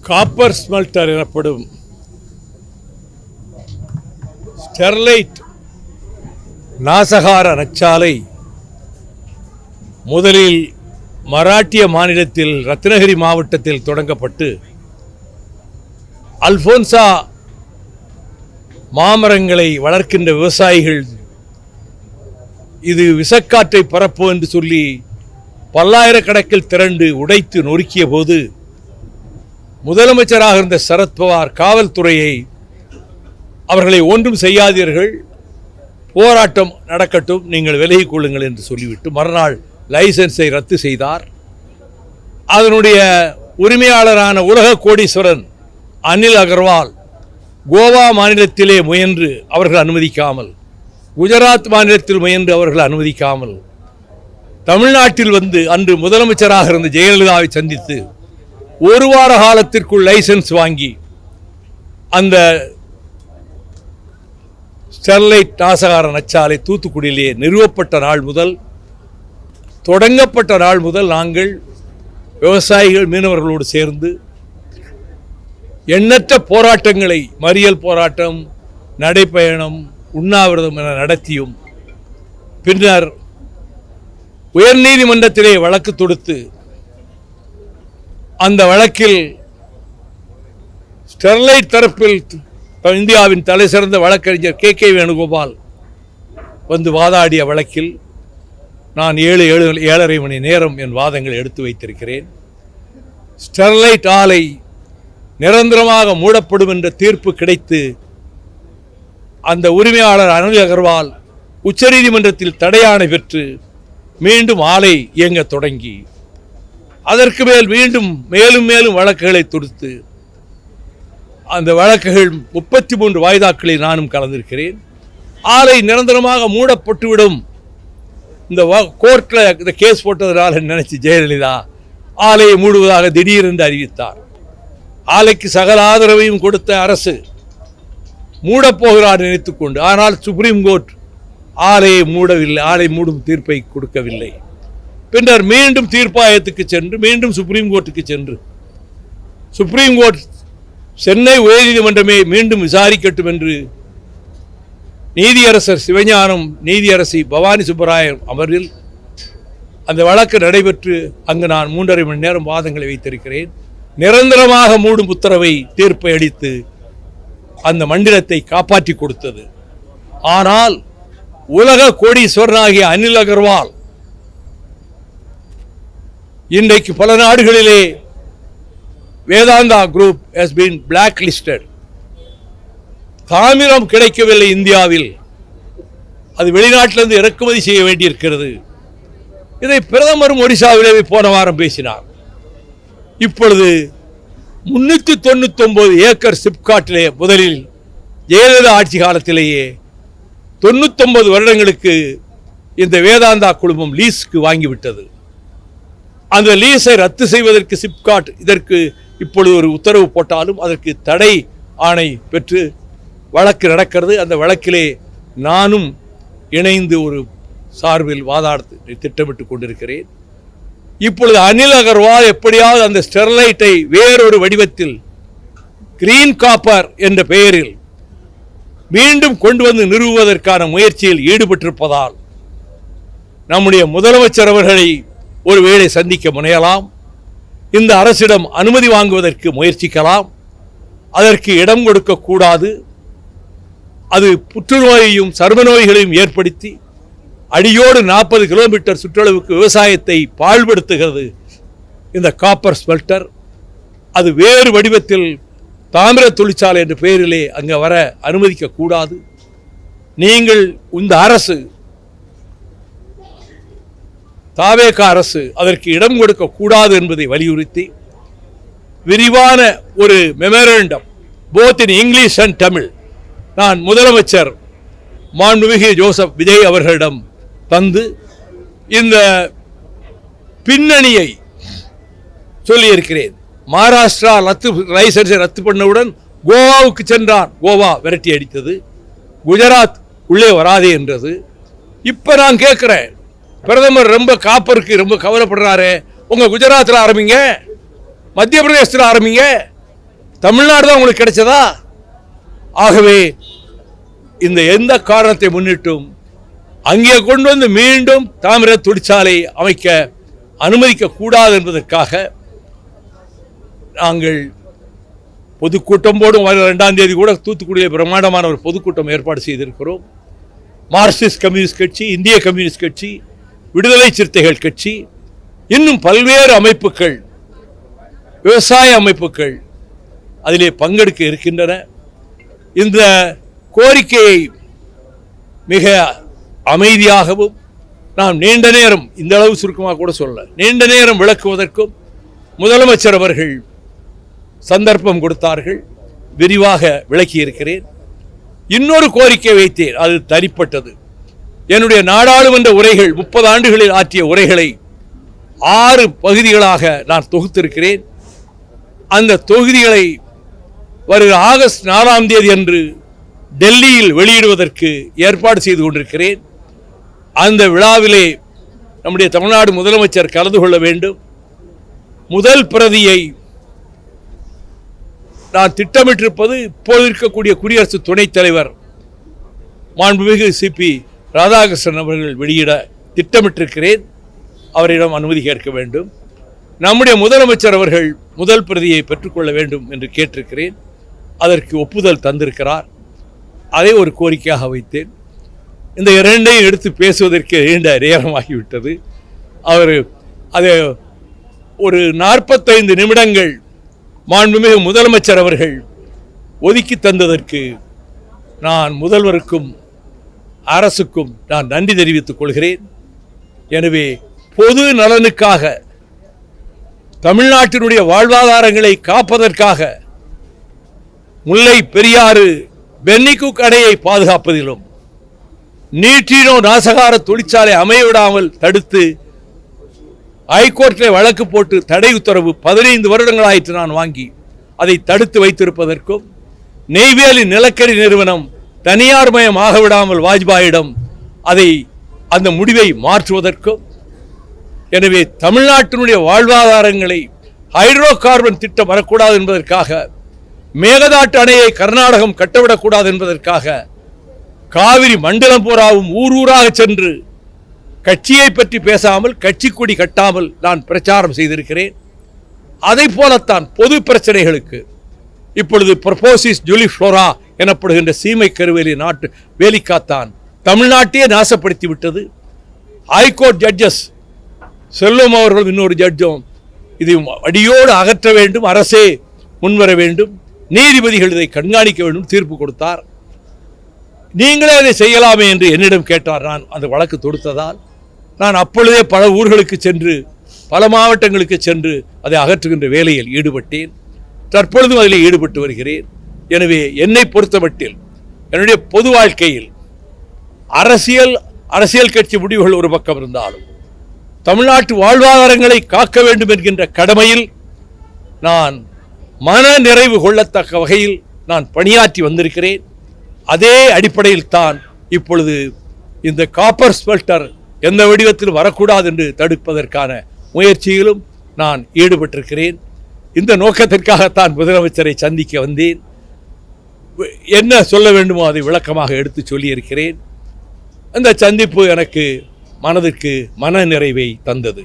Copper smelter எனப்படும் Sterlite நாசகார நச்சாலை முதலில் மராட்டிய மாநிலத்தில் ரத்னகிரி மாவட்டத்தில் தொடங்கப்பட்டு அல்போன்சா மாமரங்களை வளர்க்கின்ற விவசாயிகள் இது விஷக்காற்றை பரப்பும் என்று சொல்லி பல்லாயிரக்கணக்கில் திரண்டு உடைத்து நொறுக்கிய போது முதலமைச்சராக இருந்த சரத்பவார் காவல்துறையை அவர்களை ஒன்றும் செய்யாதீர்கள், போராட்டம் நடக்கட்டும், நீங்கள் விலகிக் கொள்ளுங்கள் என்று சொல்லிவிட்டு மறுநாள் லைசன்ஸை ரத்து செய்தார். அதனுடைய உரிமையாளரான உலக கோடீஸ்வரன் அனில் அகர்வால் கோவா மாநிலத்திலே முயன்று அவர்கள் அனுமதிக்காமல், குஜராத் மாநிலத்தில் முயன்று அவர்கள் அனுமதிக்காமல் தமிழ்நாட்டில் வந்து அன்று முதலமைச்சராக இருந்த ஜெயலலிதாவை சந்தித்து ஒரு வார காலத்திற்குள் லைசன்ஸ் வாங்கி அந்த ஸ்டெர்லைட் நாசகார நச்சாலை தூத்துக்குடியிலே நிறுவப்பட்ட நாள் முதல், தொடங்கப்பட்ட நாள் முதல் நாங்கள் விவசாயிகள் மீனவர்களோடு சேர்ந்து எண்ணற்ற போராட்டங்களை, மறியல் போராட்டம், நடைப்பயணம், உண்ணாவிரதம் என நடத்தியும் பின்னர் உயர்நீதிமன்றத்திலே வழக்கு தொடுத்து அந்த வழக்கில் ஸ்டெர்லைட் தரப்பில் இந்தியாவின் தலை சிறந்த வழக்கறிஞர் கே வேணுகோபால் வந்து வாதாடிய வழக்கில் நான் 7.5 மணி நேரம் என் வாதங்களை எடுத்து வைத்திருக்கிறேன். ஸ்டெர்லைட் ஆலை நிரந்தரமாக மூடப்படும் என்ற தீர்ப்பு கிடைத்து அந்த உரிமையாளர் அனில் அகர்வால் உச்சநீதிமன்றத்தில் தடையாணை பெற்று மீண்டும் ஆலை இயங்க தொடங்கி அதற்கு மேல் மேலும் மேலும் வழக்குகளை தொடுத்து அந்த வழக்குகள் 33 வாய்தாக்களில் நானும் கலந்திருக்கிறேன். ஆலை நிரந்தரமாக மூடப்பட்டுவிடும், இந்த கோர்ட்டில் இந்த கேஸ் போட்டதனால் நினைச்சு ஜெயலலிதா ஆலையை மூடுவதாக திடீரென்று அறிவித்தார். ஆலைக்கு சகல ஆதரவையும் கொடுத்த அரசு மூடப்போகிறார் நினைத்துக்கொண்டு, ஆனால் சுப்ரீம் கோர்ட் ஆலையை மூடவில்லை, ஆலை மூடும் தீர்ப்பை கொடுக்கவில்லை. பின்னர் மீண்டும் தீர்ப்பாயத்துக்கு சென்று மீண்டும் சுப்ரீம் கோர்ட்டுக்கு சென்று சுப்ரீம் கோர்ட் சென்னை உயர்நீதிமன்றமே மீண்டும் விசாரிக்கட்டும் என்று நீதியரசர் சிவஞானம், நீதியரசி பவானி சுப்பராயன் அமர்வில் அந்த வழக்கு நடைபெற்று அங்கு நான் 3.5 மணி நேரம் வாதங்களை வைத்திருக்கிறேன். நிரந்தரமாக மூடும் உத்தரவை தீர்ப்பை அளித்து அந்த மண்டலத்தை காப்பாற்றி கொடுத்தது. ஆனால் உலக கோடீஸ்வரனாகிய அனில் அகர்வால் இன்றைக்கு பல நாடுகளிலே Vedanta group has been blacklisted. தாமிரம் கிடைக்கவில்லை இந்தியாவில், அது வெளிநாட்டிலிருந்து இறக்குமதி செய்ய வேண்டியிருக்கிறது. இதை பிரதமரும் ஒடிசாவிலே போன வாரம் பேசினார். இப்பொழுது 399 ஏக்கர் சிப்காட்டிலே முதலில் ஜெயலலிதா ஆட்சி காலத்திலேயே 99 வருடங்களுக்கு இந்த வேதாந்தா குழுமம் லீஸுக்கு வாங்கிவிட்டது. அந்த லீஸை ரத்து செய்வதற்கு சிப்காட் இதற்கு இப்பொழுது ஒரு உத்தரவு போட்டாலும் அதற்கு தடை ஆணை பெற்று வழக்கு நடக்கிறது. அந்த வழக்கிலே நானும் இணைந்து ஒரு சார்பில் வாதாட திட்டமிட்டு கொண்டிருக்கிறேன். இப்பொழுது அனில் அகர்வால் எப்படியாவது அந்த ஸ்டெர்லைட்டை வேறொரு வடிவத்தில் கிரீன் காப்பர் என்ற பெயரில் மீண்டும் கொண்டு வந்து நிறுவுவதற்கான முயற்சியில் ஈடுபட்டிருப்பதால் நம்முடைய முதலமைச்சர் அவர்களை ஒருவேளை சந்திக்க முனையலாம், இந்த அரசிடம் அனுமதி வாங்குவதற்கு முயற்சிக்கலாம். அதற்கு இடம் கொடுக்கக்கூடாது. அது புற்றுநோயையும் சர்ம நோய்களையும் ஏற்படுத்தி அடியோடு 40 கிலோமீட்டர் சுற்றளவுக்கு விவசாயத்தை பாழ்படுத்துகிறது இந்த காப்பர் ஸ்மெல்டர். அது வேறு வடிவத்தில் தாமிர தொழிற்சாலை என்ற பெயரிலே அங்கே வர அனுமதிக்க கூடாது. நீங்கள் இந்த அரசு, தாவேகா அரசு அதற்கு இடம் கொடுக்க கூடாது என்பதை வலியுறுத்தி விரிவான ஒரு memorandum both in English and Tamil நான் முதலமைச்சர் மாண்புமிகு ஜோசப் விஜய் அவர்களிடம் தந்து இந்த பின்னணியை சொல்லியிருக்கிறேன். மகாராஷ்டிரா லைசன்ஸை ரத்து பண்ணவுடன் கோவாவுக்கு சென்றான், கோவா விரட்டி அடித்தது. குஜராத் உள்ளே வராதே என்றது. இப்போ நான் கேட்குறேன், பிரதமர் ரொம்ப காப்பருக்கு ரொம்ப கவலைப்படுறாரு, உங்கள் குஜராத்தில் ஆரம்பிங்க, மத்திய பிரதேசத்தில் ஆரம்பிங்க, தமிழ்நாடு தான் உங்களுக்கு கிடைச்சதா? ஆகவே இந்த எந்த காரணத்தை முன்னிட்டும் அங்கே கொண்டு வந்து மீண்டும் தாமிர தொழிற்சாலை அமைக்க அனுமதிக்க கூடாது என்பதற்காக நாங்கள் பொதுக்கூட்டம் போடும். 2ஆம் தேதி கூட தூத்துக்குடியில் பிரம்மாண்டமான ஒரு பொதுக்கூட்டம் ஏற்பாடு செய்திருக்கிறோம். மார்க்சிஸ்ட் கம்யூனிஸ்ட் கட்சி, இந்திய கம்யூனிஸ்ட் கட்சி, விடுதலை சிறுத்தைகள் கட்சி, இன்னும் பல்வேறு அமைப்புகள், விவசாய அமைப்புகள் அதிலே பங்கெடுக்க இருக்கின்றன. இந்த கோரிக்கையை மிக அமைதியாகவும் நாம் நீண்ட நேரம், இந்த அளவு சுருக்கமாக கூட சொல்ல, நீண்ட நேரம் விளக்குவதற்கும் முதலமைச்சர் அவர்கள் சந்தர்ப்பம் கொடுத்தார்கள். விரிவாக விளக்கி இருக்கிறேன். இன்னொரு கோரிக்கை வைத்தேன், அது தனிப்பட்டது. என்னுடைய நாடாளுமன்ற உரைகள், 30 ஆண்டுகளில் ஆற்றிய உரைகளை 6 பகுதிகளாக நான் தொகுத்திருக்கிறேன். அந்த தொகுதிகளை வருகிற ஆகஸ்ட் 4ஆம் தேதி அன்று டெல்லியில் வெளியிடுவதற்கு ஏற்பாடு செய்து கொண்டிருக்கிறேன். அந்த விழாவிலே நம்முடைய தமிழ்நாடு முதலமைச்சர் கலந்து கொள்ள வேண்டும். முதல் பிரதியை நான் திட்டமிட்டிருப்பது இப்போது இருக்கக்கூடிய குடியரசு துணைத் தலைவர் மாண்புமிகு சிபி ராதாகிருஷ்ணன் அவர்கள் வெளியிட திட்டமிட்டிருக்கிறேன். அவரிடம் அனுமதி கேட்க வேண்டும். நம்முடைய முதலமைச்சர் அவர்கள் முதல் பிரதியை பெற்றுக்கொள்ள வேண்டும் என்று கேட்டிருக்கிறேன். அதற்கு ஒப்புதல் தந்திருக்கிறார். அதை ஒரு கோரிக்கையாக வைத்தேன். இந்த இரண்டையும் எடுத்து பேசுவதற்கு நீண்ட நேரமாகிவிட்டது. அவர் அதை ஒரு 45 நிமிடங்கள் மாண்புமிகு முதலமைச்சர் அவர்கள் ஒதுக்கி தந்ததற்கு நான் முதல்வருக்கும் அரசுக்கும் நான் நன்றி தெரிவித்துக் கொள்கிறேன். எனவே பொது நலனுக்காக, தமிழ்நாட்டினுடைய வாழ்வாதாரங்களை காப்பதற்காக முல்லை பெரியாறு பென்னிகுக் அணையை பாதுகாப்பதிலும், நீட்டினோ நாசகார தொழிற்சாலை அமையவிடாமல் தடுத்து ஹைகோர்ட்டில் வழக்கு போட்டு தடை உத்தரவு 15 வருடங்களாயிற்று நான் வாங்கி அதை தடுத்து வைத்திருப்பதற்கும், நெய்வேலி நிலக்கரி நிறுவனம் தனியார் மயம் ஆக விடாமல் வாஜ்பாயிடம் அந்த முடிவை மாற்றுவதற்கும், எனவே தமிழ்நாட்டினுடைய வாழ்வாதாரங்களை ஹைட்ரோ கார்பன் திட்டம் வரக்கூடாது என்பதற்காக, மேகதாட்டு அணையை கர்நாடகம் கட்டவிடக்கூடாது என்பதற்காக, காவிரி மண்டலம் பூராவும் ஊராக சென்று கட்சியை பற்றி பேசாமல், கட்சி கொடி கட்டாமல் நான் பிரச்சாரம் செய்திருக்கிறேன். அதை போலத்தான் பொது பிரச்சனைகளுக்கு இப்பொழுது ப்ரொபோசிஸ் ஜூலிஃப்ளோரா எனப்படுகின்ற சீமை கருவேலி நாட்டு வேலிக்காத்தான் தமிழ்நாட்டையே நாசப்படுத்தி விட்டது. ஹைகோர்ட் ஜட்ஜஸ் செல்வம் அவர்கள் இன்னொரு ஜட்ஜும் இது அடியோடு அகற்ற வேண்டும், அரசே முன்வர வேண்டும், நீதிபதிகள் இதை கண்காணிக்க வேண்டும் தீர்ப்பு கொடுத்தார். நீங்களே அதை செய்யலாமே என்று என்னிடம் கேட்டார். நான் அந்த வழக்கு தொடுத்ததால் நான் அப்பொழுதே பல ஊர்களுக்கு சென்று, பல மாவட்டங்களுக்கு சென்று அதை அகற்றுகின்ற வேலையில் ஈடுபட்டேன். தற்பொழுதும் அதில் ஈடுபட்டு வருகிறேன். எனவே என்னை பொறுத்தமட்டில் என்னுடைய பொது வாழ்க்கையில் அரசியல் கட்சி முடிவுகள் ஒரு பக்கம் இருந்தாலும், தமிழ்நாட்டு வாழ்வாதாரங்களை காக்க வேண்டும் என்கின்ற கடமையில் நான் மன நிறைவு கொள்ளத்தக்க வகையில் நான் பணியாற்றி வந்திருக்கிறேன். அதே அடிப்படையில் தான் இப்பொழுது இந்த காப்பர் ஸ்மெல்டர் எந்த வடிவத்தில் வரக்கூடாது என்று தடுப்பதற்கான முயற்சியிலும் நான் ஈடுபட்டிருக்கிறேன். இந்த நோக்கத்திற்காகத்தான் முதலமைச்சரை சந்திக்க வந்தேன். என்ன சொல்ல வேண்டுமோ அதை விளக்கமாக எடுத்து சொல்லியிருக்கிறேன். அந்த சந்திப்பு எனக்கு மனதிற்கு மன நிறைவை தந்தது.